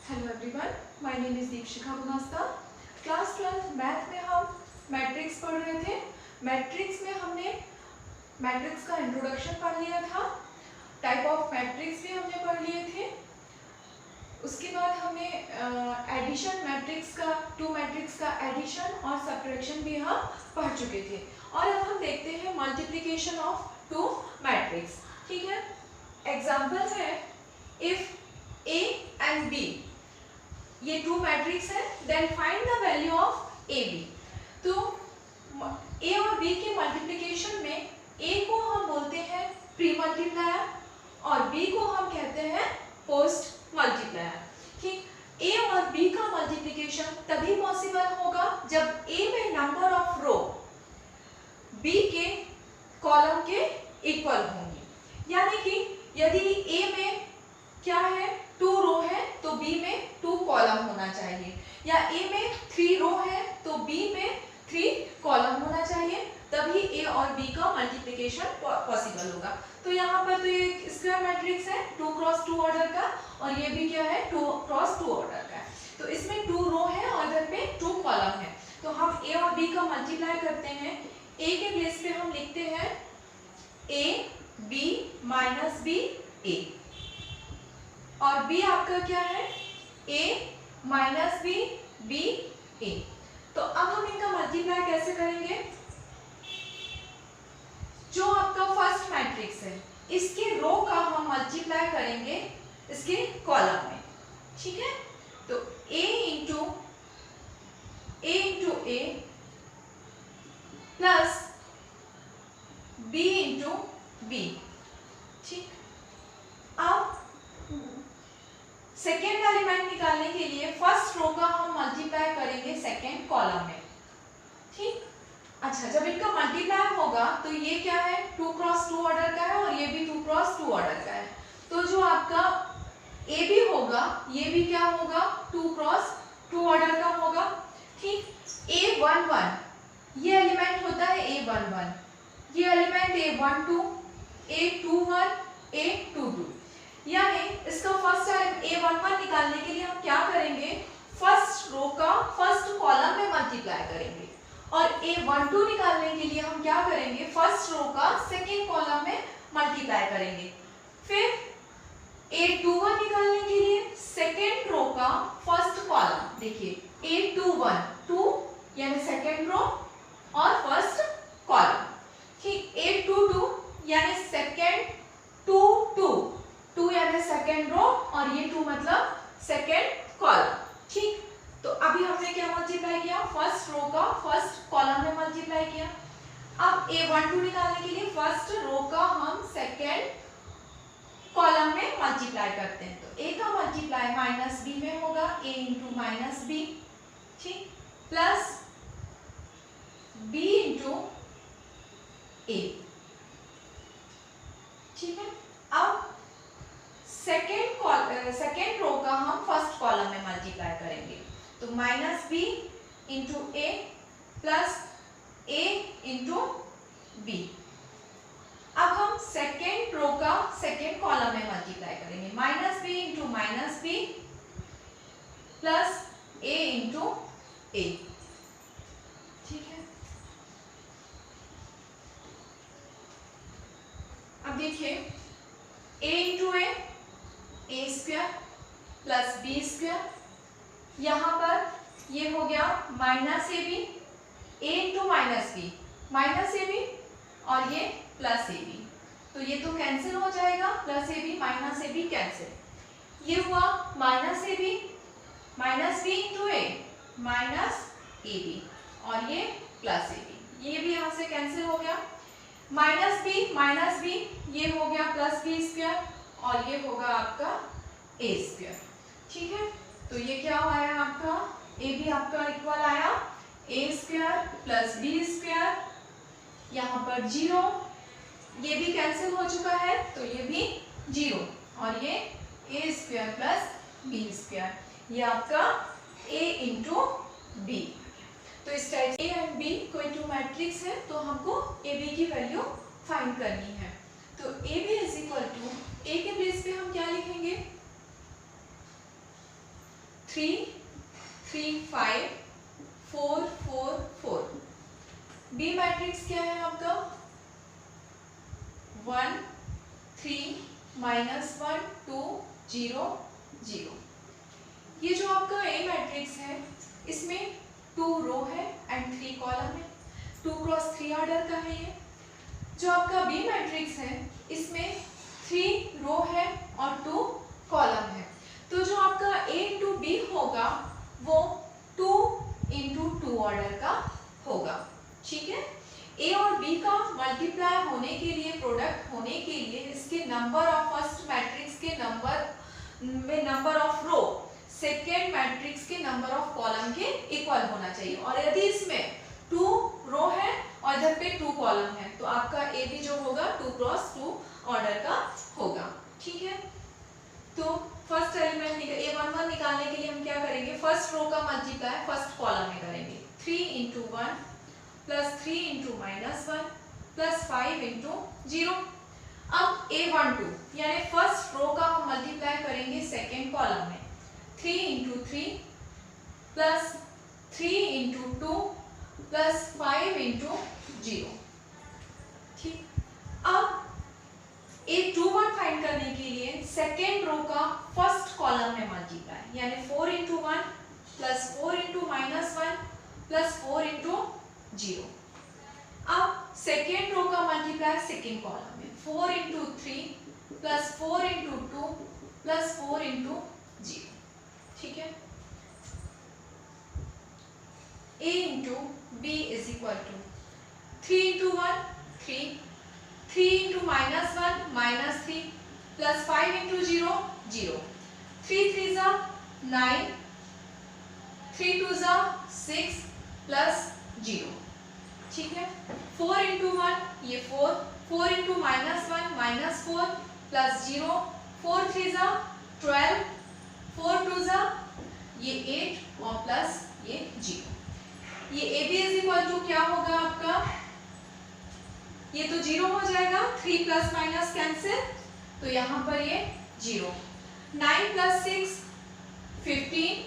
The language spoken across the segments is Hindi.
Hello everyone, my name is Deepshikha Gumasta. Class 12 math में हम मैट्रिक्स पढ़ रहे थे। मैट्रिक्स में हमने मैट्रिक्स का इंट्रोडक्शन पढ़ लिया था, टाइप ऑफ मैट्रिक्स भी हमने पढ़ लिए थे। उसके बाद हमने एडिशन मैट्रिक्स का, टू मैट्रिक्स का एडिशन और सब्ट्रैक्शन भी हम पढ़ चुके थे। और अब हम देखते हैं मल्टीप्लिकेशन ऑफ टू मैट्रिक्स। ठीक है, एग्जाम्पल है इफ A and B, ये टू मैट्रिक्स है, then find the value of A B. तो ए और बी के मल्टीप्लिकेशन में ए को हम बोलते हैं प्री मल्टीप्लायर और बी को हम कहते हैं पोस्ट मल्टीप्लायर। ठीक, ए और बी का मल्टीप्लिकेशन तभी पॉसिबल होगा जब ए में नंबर ऑफ रो बी के कॉलम के इक्वल होंगे। यानी कि यदि ए में क्या है, 2 रो है तो बी में 2 कॉलम होना चाहिए, या ए में 3 रो है तो बी में 3 कॉलम होना चाहिए, तभी ए और बी का मल्टीप्लिकेशन पॉसिबल होगा। तो यहाँ पर तो ये स्क्वायर मैट्रिक्स है 2 क्रॉस 2 ऑर्डर का, और ये भी क्या है 2 क्रॉस 2 ऑर्डर का। तो इसमें 2 रो है और इधर पे 2 कॉलम है। तो हम ए और बी का मल्टीप्लाई करते हैं। ए के प्लेस पे हम लिखते हैं ए बी माइनस बी ए, और b आपका क्या है a माइनस बी बी ए। तो अब हम इनका मल्टीप्लाई कैसे करेंगे? जो आपका फर्स्ट मैट्रिक्स है इसके रो का हम मल्टीप्लाई करेंगे इसके कॉलम में। ठीक है, तो a into A plus b into B. ठीक, अब सेकेंड एलिमेंट निकालने के लिए फर्स्ट रो का हम मल्टीप्लाई करेंगे सेकेंड कॉलम में। ठीक, अच्छा, जब इनका मल्टीप्लाई होगा तो ये क्या है 2 क्रॉस 2 ऑर्डर का है और ये भी 2 क्रॉस 2 ऑर्डर का है। तो जो आपका ए भी होगा ये भी क्या होगा 2 क्रॉस 2 ऑर्डर का होगा। ठीक, A11 ये एलिमेंट होता है A11, ये एलिमेंट A12, A21, A22। यानी इसका फर्स्ट A11 निकालने के लिए हम क्या करेंगे, फर्स्ट रो का फर्स्ट कॉलम में मल्टीप्लाई करेंगे, और A12 निकालने के लिए हम क्या करेंगे, फर्स्ट रो का सेकेंड कॉलम में मल्टीप्लाई करेंगे। फिर A21 निकालने के लिए सेकेंड रो का फर्स्ट कॉलम, देखिए A21 2 यानी सेकेंड रो और फर्स्ट कॉलम। ठीक, A22 यानी सेकेंड 2 यानी सेकेंड रो और ये 2 मतलब सेकेंड कॉलम। ठीक, तो अभी हमने क्या मल्टीप्लाई किया, फर्स्ट रो का फर्स्ट कॉलम में मल्टीप्लाई किया। अब A12 निकालने के लिए फर्स्ट रो का हम सेकेंड कॉलम में मल्टीप्लाई करते हैं। तो A का मल्टीप्लाई माइनस बी में होगा, A इंटू माइनस बी, ठीक, प्लस B इंटू A। ठीक है, अब सेकेंड रो का हम फर्स्ट कॉलम में मल्टीप्लाई करेंगे। तो minus B into A plus A into B. अब हम सेकेंड रो का सेकेंड कॉलम में मल्टीप्लाई करेंगे, minus B into minus B plus A into A. ठीक है, अब देखिए a into A square plus B square, यहाँ पर ये हो गया minus A B, A into minus A B और ये प्लस ए बी, तो ये तो कैंसिल हो जाएगा, plus A B minus A B cancel. ये हुआ minus B into A minus A B और ये प्लस ए बी, ये भी यहाँ से कैंसिल हो गया। माइनस बी ये हो गया प्लस बी स्क्वायर और ये होगा आपका ए स्क्वायर। ठीक है, तो ये क्या आया आपका, ए भी आपका इक्वल आया ए स्क्वायर प्लस बी स्क्वायर, यहाँ पर 0, ये भी कैंसिल हो चुका है तो ये भी 0 और ये A square plus B square, ये आपका a इंटू बी। तो इस टाइप ए एंड बी कोई टू मैट्रिक्स है तो हमको ए बी की वैल्यू फाइंड करनी है। तो A B is equal to, A के प्लेस पे हम क्या लिखेंगे, 3 3 5 4 4 4। बी मैट्रिक्स क्या है आपका 1 3 -1 2 0 0। ये जो आपका ए मैट्रिक्स है इसमें 2 रो है एंड 3 कॉलम है, 2 क्रॉस 3 ऑर्डर का है ये। जो आपका बी मैट्रिक्स है इसमें 3 रो है और 2 कॉलम है। तो जो आपका ए इंटू बी होगा वो 2 इंटू 2 ऑर्डर का होगा। ठीक है, ए और बी का मल्टीप्लाई होने के लिए, प्रोडक्ट होने के लिए इसके नंबर ऑफ फर्स्ट मैट्रिक्स के number of row second matrix के नंबर ऑफ कॉलम के इक्वल होना चाहिए। और यदि इसमें 2 रो है और इधर पे 2 कॉलम है तो आपका ए भी जो होगा 2 क्रॉस 2 ऑर्डर का होगा। ठीक है, तो फर्स्ट एलिमेंट A11 निकालने के लिए हम क्या करेंगे, फर्स्ट रो का मल्टीप्लाई फर्स्ट कॉलम में करेंगे। 3 into 1 plus 3 into -1 plus 5 into 0। अब A12 यानी फर्स्ट रो का हम मल्टीप्लाई करेंगे सेकेंड कॉलम में। 3 into 3 plus 3 into 2 plus 5 into 0। ठीक, अब A21 फाइंड करने के लिए सेकेंड रो का फर्स्ट कॉलम में मल्टीप्लाई, यानी 4 into 1 plus 4 into -1 plus 4 into 0। अब सेकेंड रो का मल्टीप्लाई सेकेंड कॉलम में 4 into 3 plus 4 into 2 plus 4 into 0। ठीक है, A into B is equal to 3 into 1 3, 3 into -1 -3 plus 5 into 0 0। 3 3 जा 9, 3 2 जा 6 प्लस 0। ठीक है, 4 इंटू 1 ये 4, 4 इंटू -1 -4 प्लस 0, 4 3 जा 12, 4 2 जा ये 8 और प्लस ये 0। ये A B is equal to क्या होगा आपका, ये तो 0 हो जाएगा, 3 प्लस माइनस कैंसिल तो यहाँ पर ये 0। 9 plus 6 15,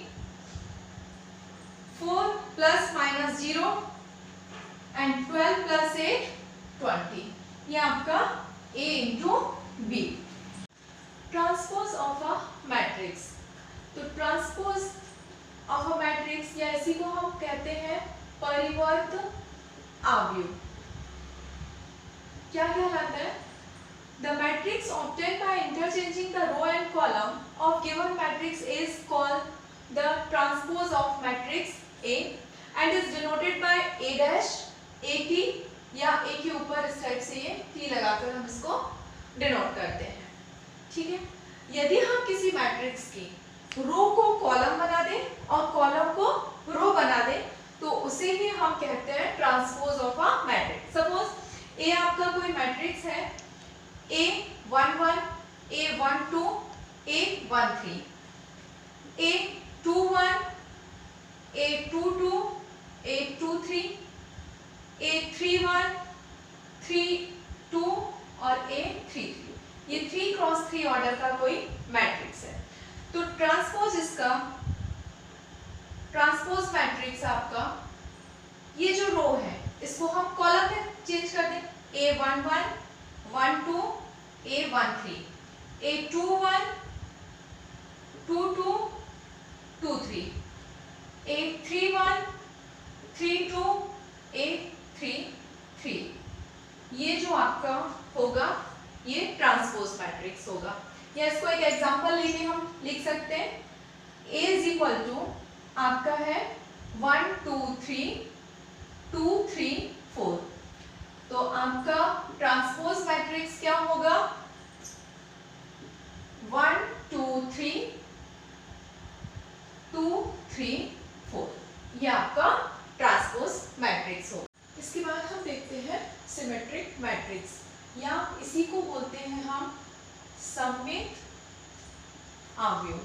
4 plus minus 0 and 12 plus 8 20। ये आपका A into B. Transpose of a matrix, तो ट्रांसपोज ऑफ अ मैट्रिक्स या इसी को हम कहते हैं परिवर्त अवयव। क्या कहलाता है, the matrix obtained by interchanging the row and column of given matrix is called the transpose of matrix A and is denoted by A dash AT, या A के ऊपर इस टाइप से ये T लगाकर हम इसको डिनोट करते हैं। ठीक है, यदि हम किसी मैट्रिक्स की रो को कॉलम बना दें और कॉलम को रो बना दें तो उसे ही हम कहते हैं transpose of a matrix. Suppose A आपका कोई मैट्रिक्स है A11 A12 A13, A21 A22 A23 A31 32 और A33, ये 3 क्रॉस 3 ऑर्डर का कोई मैट्रिक्स है। तो ट्रांसपोज इसका, ट्रांसपोज मैट्रिक्स आपका ये जो रो है इसको हम कॉलम में चेंज कर दें। A11 12 A13 A21 22 23 A31 32 A33, ये जो आपका होगा ये ट्रांसपोज मैट्रिक्स होगा। या इसको एक एग्जांपल लेके हम लिख सकते हैं, A इज इक्वल टू आपका है 1 2 3 2 3 4। तो आपका ट्रांसपोज मैट्रिक्स क्या होगा 1 2 3 2 3 4, ये आपका ट्रांसपोज मैट्रिक्स होगा। इसके बाद हम देखते हैं सिमेट्रिक मैट्रिक्स, या इसी को बोलते हैं हम सममित अवयव।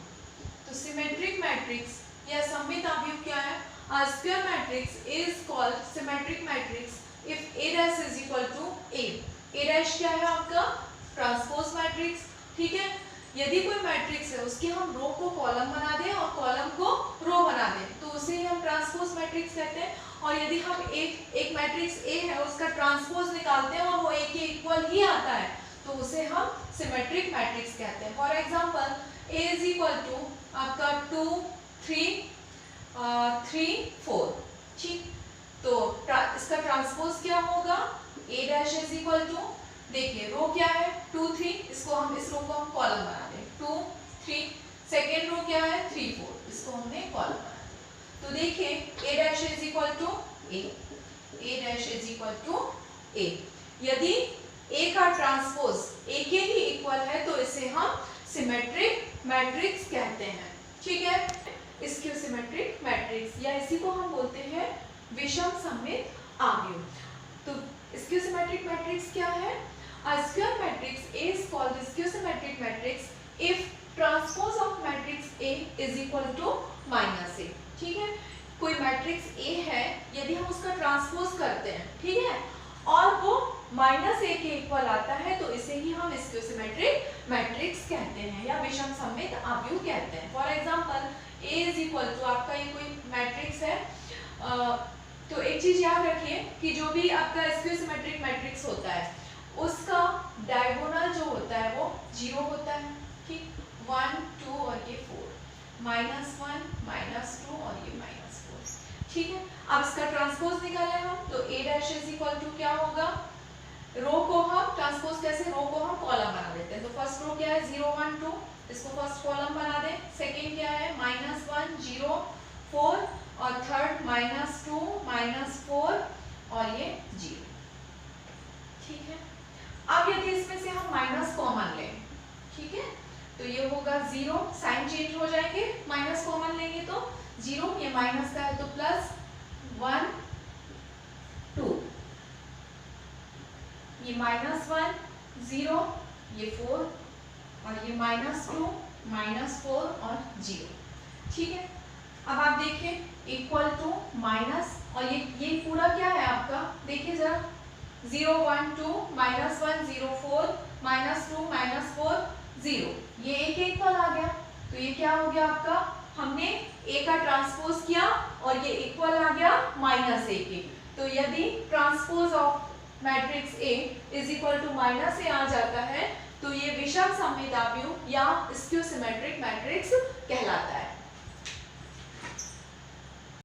तो सिमेट्रिक मैट्रिक्स या सममित अवयव क्या है, a square matrix is called symmetric matrix if A dash is equal to A। A dash क्या है आपका ट्रांसपोज मैट्रिक्स। ठीक है, यदि कोई मैट्रिक्स है उसके हम रो को कॉलम बना दें और कॉलम को रो बना दें तो उसे ही हम ट्रांसपोज मैट्रिक्स कहते हैं। और यदि हम एक मैट्रिक्स ए है उसका ट्रांसपोज निकालते हैं और वो ए के इक्वल ही आता है तो उसे हम सिमेट्रिक मैट्रिक्स कहते हैं। For example A is equal to आपका 2 3 3 4, ठीक। तो इसका ट्रांसपोज क्या होगा, A dash is equal to, देखिए रो क्या है 2 3, इसको हम इस रो को हम कॉलम बना दें 2 3, सेकेंड रो क्या है 3 4, इसको हमने कॉलम बना दिया। तो देखिए A dash is equal to A dash is equal to A। यदि A का ट्रांसपोज A के ही इक्वल है तो इसे हम सिमेट्रिक मैट्रिक्स कहते हैं, ठीक है। इसके सिमेट्रिक मैट्रिक्स या इसी को हम बोलते हैं विषम सममित आव्यूह। तो इसके सिमेट्रिक मैट्रिक्स क्या है, a square matrix A is called the schizometric matrix if transpose of matrix A is equal to -A, ठीक है। कोई मैट्रिक्स A है, यदि हम उसका ट्रांसपोज करते हैं, ठीक है, और वो -A के इक्वल आता है तो इसे ही हम स्क्यूसिमेट्रिक मैट्रिक्स कहते हैं या विषम सममित आव्यूह कहते हैं। For example A is equal to, आपका ये कोई मैट्रिक्स है, तो एक चीज याद रखिए कि जो भी आपका स्क्यूसिमेट्रिक मैट्रिक्स होता है उसका डायगोनल जो होता है वो 0 होता है, ठीक, 1 2 और ये 4, -1 -2 और ये -4, ठीक है। अब इसका ट्रांसपोज निकाले हम तो A dash is equal to क्या होगा, रो को हम ट्रांसपोज कैसे, रो को हम कॉलम बना देते हैं। तो फर्स्ट रो क्या है 0 1 2, इसको फर्स्ट कॉलम बना दें। सेकंड क्या है -1 0 4 और थर्ड -2 -4 और ये 0, ठीक है। अब यदि इसमें से हम माइनस कॉमन लें, ठीक है, तो ये होगा 0, साइन चेंज हो जाएंगे, माइनस कॉमन लेंगे तो 0, ये माइनस का है तो प्लस 1 2, ये -1 0, ये 4 और ये -2 -4 और 0, ठीक है। अब आप देखिए इक्वल टू माइनस, और ये पूरा क्या है आपका, देखिए जरा 0 1 2 -1 0 4 -2 -4 0, ये A के इक्वल आ गया। तो ये क्या हो गया आपका, हमने A का ट्रांसपोज किया और ये इक्वल आ गया -A के। तो यदि transpose of matrix A is equal to -A आ जाता है तो ये विषम सममित आव्यूह या स्क्यूसिमेट्रिक मैट्रिक्स कहलाता है।